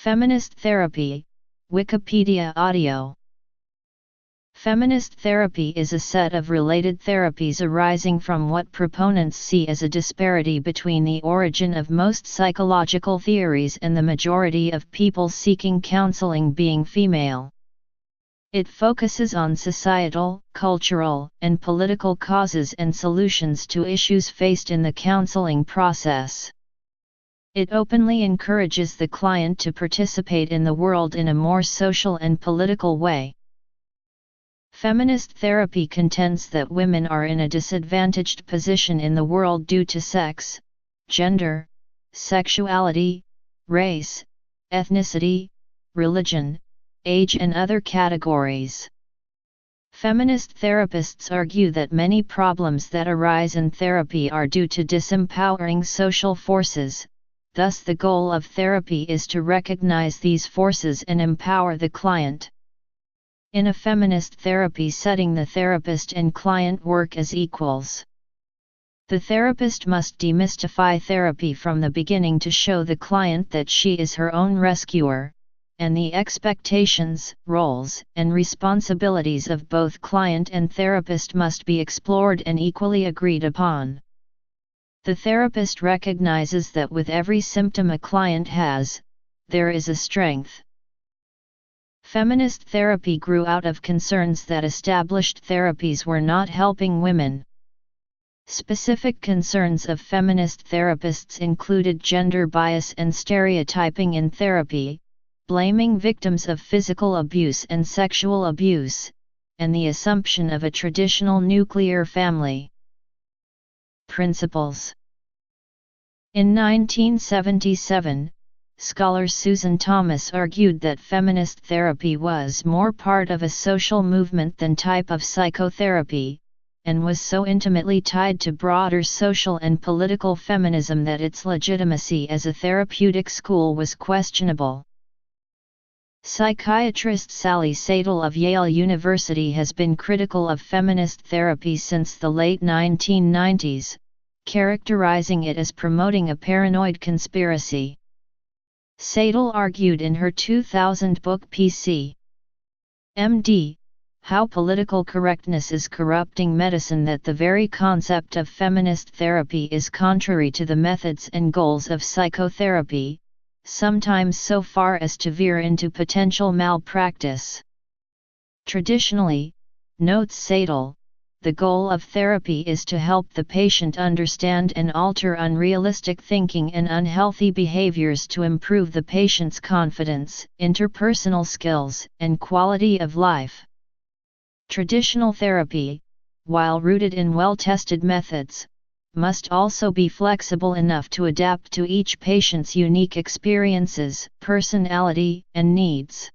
Feminist therapy, Wikipedia audio. Feminist therapy is a set of related therapies arising from what proponents see as a disparity between the origin of most psychological theories and the majority of people seeking counseling being female. It focuses on societal, cultural, and political causes and solutions to issues faced in the counseling process. It openly encourages the client to participate in the world in a more social and political way. Feminist therapy contends that women are in a disadvantaged position in the world due to sex, gender, sexuality, race, ethnicity, religion, age and other categories. Feminist therapists argue that many problems that arise in therapy are due to disempowering social forces. Thus the goal of therapy is to recognize these forces and empower the client. In a feminist therapy setting, the therapist and client work as equals. The therapist must demystify therapy from the beginning to show the client that she is her own rescuer, and the expectations, roles, and responsibilities of both client and therapist must be explored and equally agreed upon. The therapist recognizes that with every symptom a client has, there is a strength. Feminist therapy grew out of concerns that established therapies were not helping women. Specific concerns of feminist therapists included gender bias and stereotyping in therapy, blaming victims of physical abuse and sexual abuse, and the assumption of a traditional nuclear family. Principles. In 1977, scholar Susan Thomas argued that feminist therapy was more part of a social movement than type of psychotherapy, and was so intimately tied to broader social and political feminism that its legitimacy as a therapeutic school was questionable. Psychiatrist Sally Sadel of Yale University has been critical of feminist therapy since the late 1990s, characterizing it as promoting a paranoid conspiracy. Sadel argued in her 2000 book P.C. M.D., How Political Correctness is Corrupting Medicine that the very concept of feminist therapy is contrary to the methods and goals of psychotherapy, sometimes so far as to veer into potential malpractice. Traditionally, notes Sadel, the goal of therapy is to help the patient understand and alter unrealistic thinking and unhealthy behaviors to improve the patient's confidence, interpersonal skills, and quality of life. Traditional therapy, while rooted in well-tested methods, must also be flexible enough to adapt to each patient's unique experiences, personality, and needs.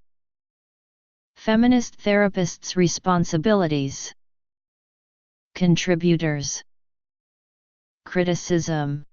Feminist therapists' responsibilities. Contributors. Criticism.